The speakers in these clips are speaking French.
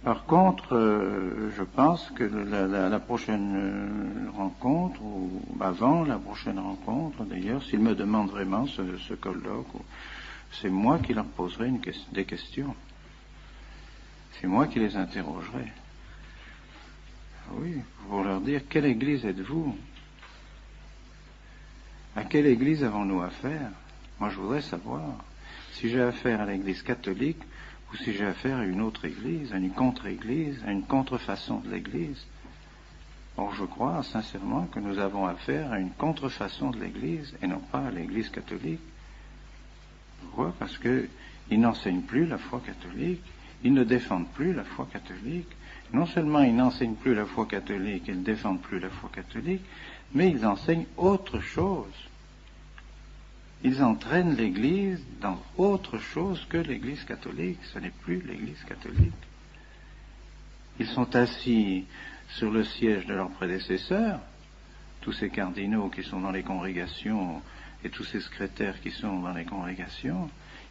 Par contre, je pense que la prochaine rencontre, ou avant la prochaine rencontre d'ailleurs, s'ils me demandent vraiment ce colloque, c'est moi qui leur poserai des questions. C'est moi qui les interrogerai. Oui, pour leur dire, quelle église êtes-vous? À quelle église avons-nous affaire? Moi, je voudrais savoir si j'ai affaire à l'église catholique ou si j'ai affaire à une autre église, à une contre-église, à une contrefaçon de l'église. Or, je crois sincèrement que nous avons affaire à une contrefaçon de l'église et non pas à l'église catholique. Pourquoi? Parce qu'ils n'enseignent plus la foi catholique, ils ne défendent plus la foi catholique. Non seulement ils n'enseignent plus la foi catholique, ils ne défendent plus la foi catholique, mais ils enseignent autre chose. Ils entraînent l'Église dans autre chose que l'Église catholique. Ce n'est plus l'Église catholique. Ils sont assis sur le siège de leurs prédécesseurs, tous ces cardinaux qui sont dans les congrégations et tous ces secrétaires qui sont dans les congrégations,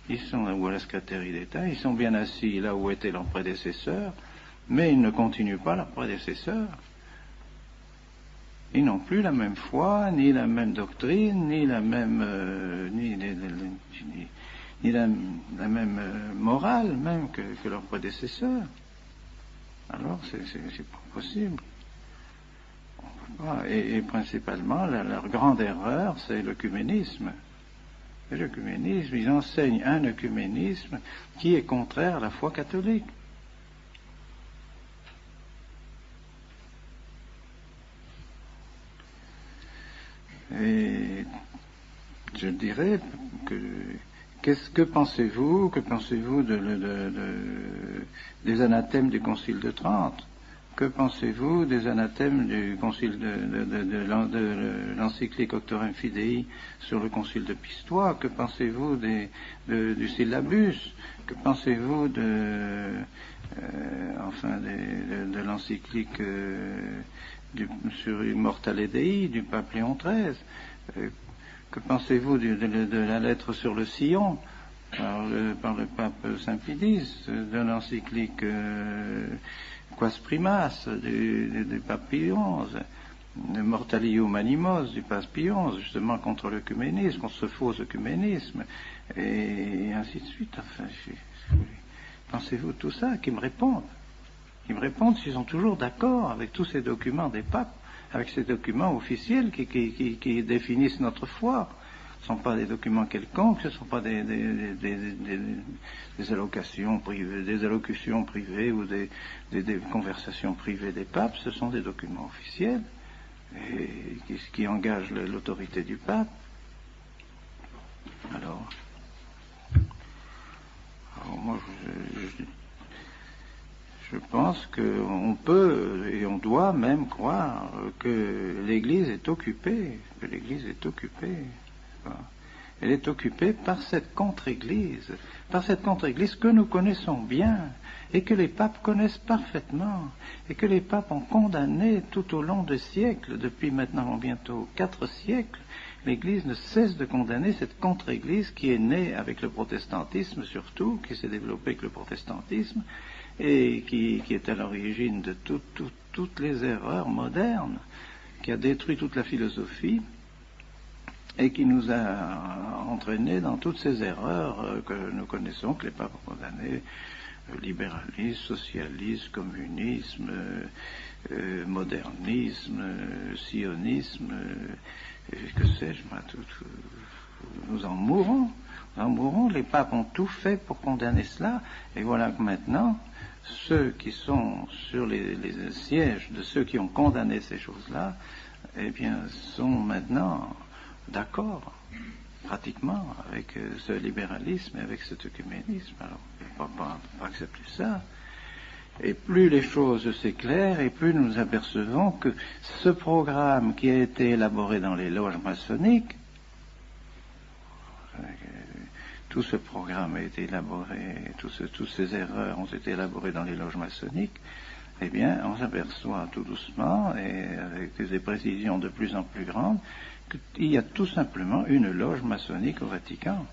ils sont là où à la secrétaire d'État, ils sont bien assis là où étaient leurs prédécesseurs, mais ils ne continuent pas leurs prédécesseurs. Ils n'ont plus la même foi, ni la même doctrine, ni la même, ni la même morale même que leurs prédécesseurs. Alors, c'est pas possible. Et principalement, leur grande erreur, c'est l'œcuménisme. Et l'œcuménisme, ils enseignent un œcuménisme qui est contraire à la foi catholique. Et je dirais que pensez-vous des anathèmes du Concile de Trente? Que pensez-vous des anathèmes du Concile de l'encyclique Auctorem Fidei sur le Concile de Pistoie? Que pensez-vous du syllabus? Que pensez-vous de l'encyclique sur Immortale Dei du pape Léon XIII? Que pensez-vous de la lettre sur le sillon par le pape Saint-Pidis, de l'encyclique Quas Primas du pape Pie XI, de Mortalio Humanimos du pape Pie XI, justement contre l'œcuménisme, contre ce faux œcuménisme, et ainsi de suite. Enfin, pensez-vous de tout ça? Qu'ils me répondent s'ils sont toujours d'accord avec tous ces documents des papes, avec ces documents officiels qui définissent notre foi. Ce ne sont pas des documents quelconques, ce ne sont pas des allocations privées, des allocutions privées ou des conversations privées des papes, ce sont des documents officiels et qui engagent l'autorité du pape. Alors moi, je pense qu'on peut et on doit même croire que l'Église est occupée, Elle est occupée par cette contre-Église, que nous connaissons bien et que les papes connaissent parfaitement et que les papes ont condamné tout au long des siècles, depuis maintenant bientôt 4 siècles. L'Église ne cesse de condamner cette contre-Église qui est née avec le protestantisme surtout, qui s'est développée avec le protestantisme et qui est à l'origine de toutes les erreurs modernes, qui a détruit toute la philosophie et qui nous a entraînés dans toutes ces erreurs que nous connaissons, que les papes ont condamnées, libéralisme, socialisme, communisme, modernisme, sionisme, que sais-je, nous en mourrons, les papes ont tout fait pour condamner cela, et voilà que maintenant, ceux qui sont sur les sièges de ceux qui ont condamné ces choses-là, eh bien, sont maintenant d'accord, pratiquement, avec ce libéralisme et avec cet œcuménisme. Alors, on ne peut pas accepter ça. Et plus les choses s'éclairent, et plus nous nous apercevons que ce programme qui a été élaboré dans les loges maçonniques, tout ce programme a été élaboré, toutes ces erreurs ont été élaborées dans les loges maçonniques, eh bien, on s'aperçoit tout doucement, et avec des précisions de plus en plus grandes, qu'il y a tout simplement une loge maçonnique au Vatican.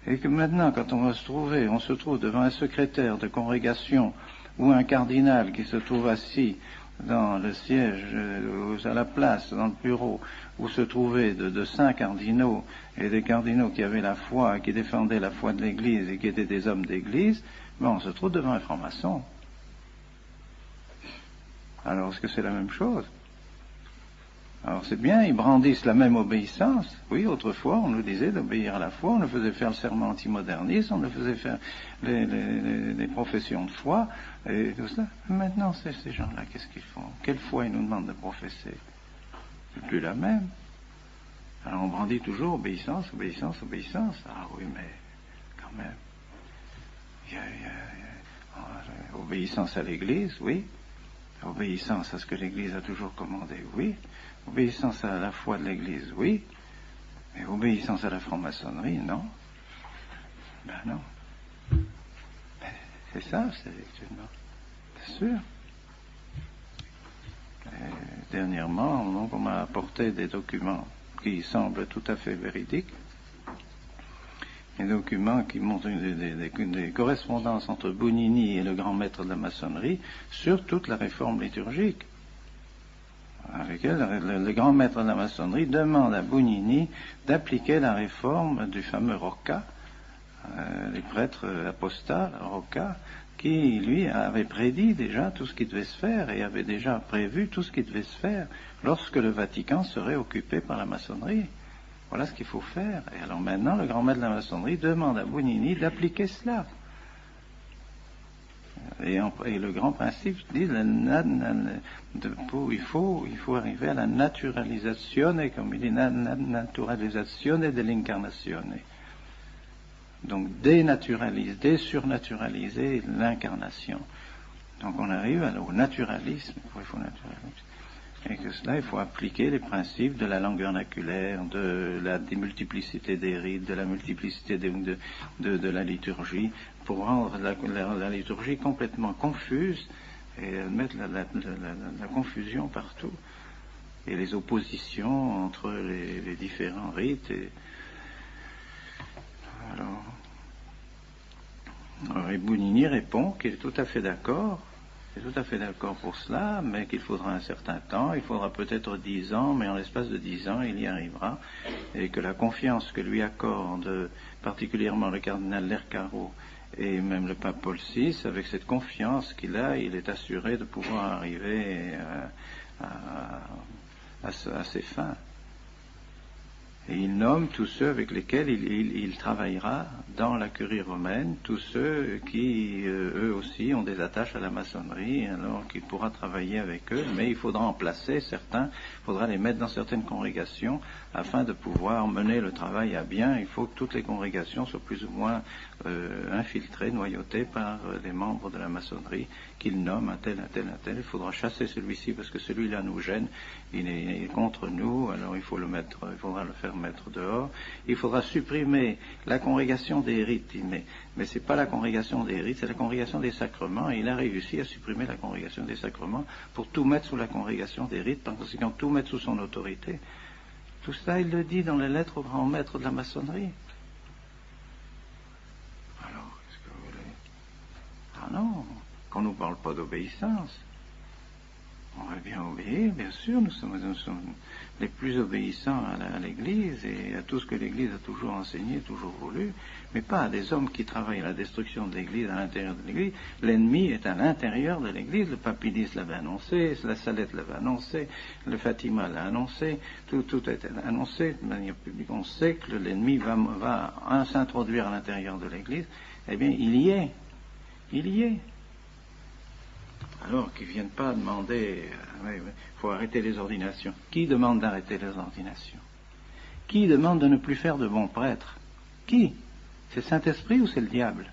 Et que maintenant, quand on se trouve devant un secrétaire de congrégation ou un cardinal qui se trouve assis dans le siège, à la place, dans le bureau, où se trouvaient de 5 cardinaux, et des cardinaux qui avaient la foi, qui défendaient la foi de l'Église et qui étaient des hommes d'Église, on se trouve devant un franc-maçon. Alors, est-ce que c'est la même chose? Alors c'est bien, ils brandissent la même obéissance. Oui, autrefois, on nous disait d'obéir à la foi, on nous faisait faire le serment antimoderniste, on nous faisait faire les professions de foi, et tout ça. Maintenant, ces gens-là, qu'est-ce qu'ils font? Quelle foi ils nous demandent de professer? C'est plus la même. Alors on brandit toujours obéissance, obéissance, obéissance. Ah oui, mais quand même. Obéissance à l'Église, oui. Obéissance à ce que l'Église a toujours commandé, oui. Obéissance à la foi de l'Église, oui. Mais obéissance à la franc-maçonnerie, non. Ben non. C'est ça, c'est effectivement. C'est sûr. Et dernièrement, donc, on m'a apporté des documents qui semblent tout à fait véridiques. Des documents qui montrent des correspondances entre Bugnini et le grand maître de la maçonnerie sur toute la réforme liturgique. Avec elle, le grand maître de la maçonnerie demande à Bugnini d'appliquer la réforme du fameux Rocca, les prêtres apostats, Rocca, qui, lui, avait prédit déjà tout ce qui devait se faire et avait déjà prévu tout ce qui devait se faire lorsque le Vatican serait occupé par la maçonnerie. Voilà ce qu'il faut faire. Et alors maintenant, le grand maître de la maçonnerie demande à Bugnini d'appliquer cela. Et le grand principe dit il faut arriver à la naturalisazione, comme il dit, naturalisazione dell'incarnazione. Donc désurnaturaliser l'incarnation. Donc on arrive au naturalisme. Et que cela, il faut appliquer les principes de la langue vernaculaire, de la démultiplicité des rites, de la multiplicité de la liturgie, pour rendre la liturgie complètement confuse et mettre la confusion partout. Et les oppositions entre les différents rites. Alors Bugnini répond qu'il est tout à fait d'accord. C'est tout à fait d'accord pour cela, mais qu'il faudra un certain temps, il faudra peut-être 10 ans, mais en l'espace de 10 ans, il y arrivera, et que la confiance que lui accorde particulièrement le cardinal Lercaro et même le pape Paul VI, avec cette confiance qu'il a, il est assuré de pouvoir arriver à ses fins. Et il nomme tous ceux avec lesquels il travaillera dans la curie romaine, tous ceux qui, eux aussi, ont des attaches à la maçonnerie, alors qu'il pourra travailler avec eux, mais il faudra en placer certains, il faudra les mettre dans certaines congrégations, afin de pouvoir mener le travail à bien. Il faut que toutes les congrégations soient plus ou moins infiltrées, noyautées par des membres de la maçonnerie, qu'il nomme un tel, un tel, un tel. Il faudra chasser celui-ci, parce que celui-là nous gêne, il est contre nous, alors il faudra le faire mettre dehors. Il faudra supprimer la congrégation des rites, mais c'est pas la congrégation des rites, c'est la congrégation des sacrements, et il a réussi à supprimer la congrégation des sacrements pour tout mettre sous la congrégation des rites, par conséquent tout mettre sous son autorité. Tout ça, il le dit dans les lettres au grand maître de la maçonnerie. Alors, qu'est-ce que vous voulez? Ah non, qu'on ne nous parle pas d'obéissance. On va bien obéir, bien sûr, nous sommes les plus obéissants à l'Église et à tout ce que l'Église a toujours enseigné, toujours voulu, mais pas à des hommes qui travaillent à la destruction de l'Église, à l'intérieur de l'Église. L'ennemi est à l'intérieur de l'Église, le Papidis l'avait annoncé, la Salette l'avait annoncé, le Fatima l'a annoncé, tout a été annoncé de manière publique. On sait que l'ennemi va s'introduire à l'intérieur de l'Église. Eh bien, il y est. Alors qu'ils ne viennent pas demander, il faut arrêter les ordinations. Qui demande d'arrêter les ordinations? Qui demande de ne plus faire de bons prêtres? Qui? C'est le Saint-Esprit ou c'est le diable?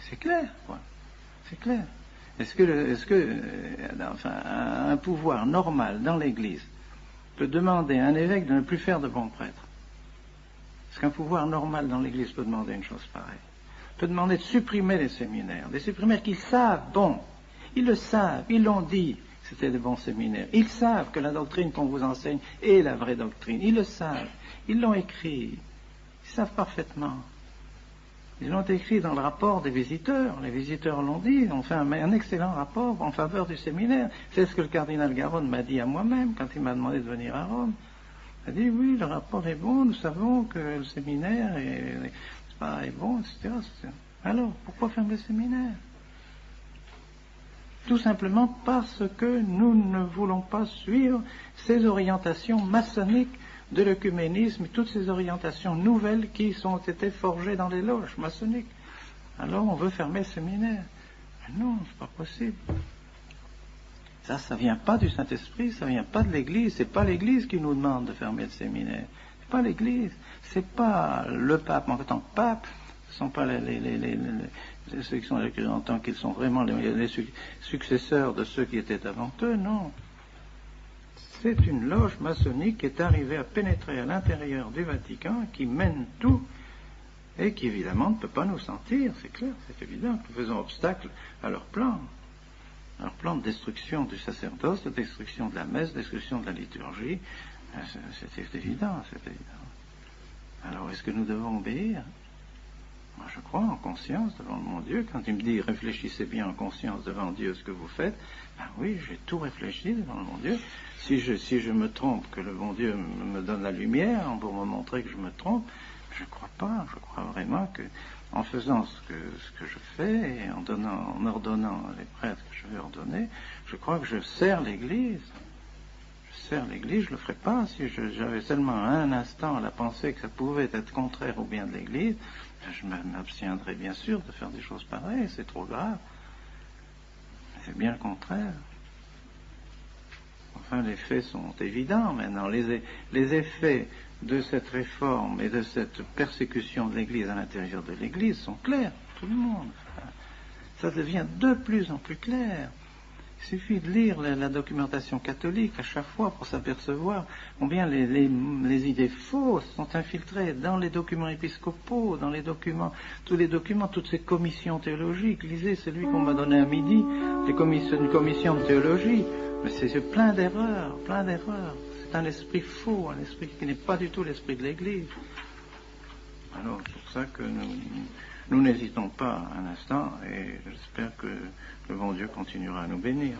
C'est clair, quoi. C'est clair. Est-ce que un pouvoir normal dans l'Église peut demander à un évêque de ne plus faire de bons prêtres? Est-ce qu'un pouvoir normal dans l'Église peut demander une chose pareille? Peut demander de supprimer les séminaires, des séminaires qu'ils savent, ils le savent, ils l'ont dit, c'était des bons séminaires, ils savent que la doctrine qu'on vous enseigne est la vraie doctrine, ils le savent, Ils l'ont écrit. Ils savent parfaitement. Ils l'ont écrit dans le rapport des visiteurs. Les visiteurs l'ont dit. On fait un excellent rapport en faveur du séminaire. C'est ce que le cardinal Garonne m'a dit à moi-même quand il m'a demandé de venir à Rome. Il a dit, oui, le rapport est bon. Nous savons que le séminaire est bon, etc. Alors, pourquoi fermer le séminaire? Tout simplement parce que nous ne voulons pas suivre ces orientations maçonniques de l'œcuménisme, toutes ces orientations nouvelles qui ont été forgées dans les loges maçonniques. Alors on veut fermer le séminaire. Mais non, c'est pas possible. Ça vient pas du Saint-Esprit, ça vient pas de l'Église. C'est pas l'Église qui nous demande de fermer le séminaire. C'est pas l'Église. C'est pas le pape en tant que pape. Ce ne sont pas ceux qui sont en tant qu'ils sont vraiment les successeurs de ceux qui étaient avant eux, non. C'est une loge maçonnique qui est arrivée à pénétrer à l'intérieur du Vatican, qui mène tout, et qui évidemment ne peut pas nous sentir, c'est clair, c'est évident, nous faisons obstacle à leur plan de destruction du sacerdoce, de destruction de la messe, de destruction de la liturgie, c'est évident, c'est évident. Alors est-ce que nous devons obéir? Moi, je crois en conscience devant mon Dieu. Quand il me dit réfléchissez bien en conscience devant Dieu ce que vous faites, ben oui, j'ai tout réfléchi devant mon Dieu. Si je me trompe, que le bon Dieu me donne la lumière pour me montrer que je me trompe, je ne crois pas. Je crois vraiment que en faisant ce que je fais et en ordonnant les prêtres que je vais ordonner, je crois que je sers l'Église. Je ne le ferais pas si j'avais seulement un instant la pensée que ça pouvait être contraire au bien de l'Église. Je m'abstiendrai bien sûr de faire des choses pareilles, c'est trop grave. C'est bien le contraire. Enfin, les faits sont évidents maintenant. Les effets de cette réforme et de cette persécution de l'Église à l'intérieur de l'Église sont clairs pour tout le monde. Ça devient de plus en plus clair. Il suffit de lire la documentation catholique à chaque fois pour s'apercevoir combien les idées fausses sont infiltrées dans les documents épiscopaux, dans les documents, toutes ces commissions théologiques. Lisez celui qu'on m'a donné à midi, une commission de théologie. Mais c'est plein d'erreurs, plein d'erreurs. C'est un esprit faux, un esprit qui n'est pas du tout l'esprit de l'Église. Alors c'est pour ça que nous n'hésitons pas un instant et j'espère que le bon Dieu continuera à nous bénir.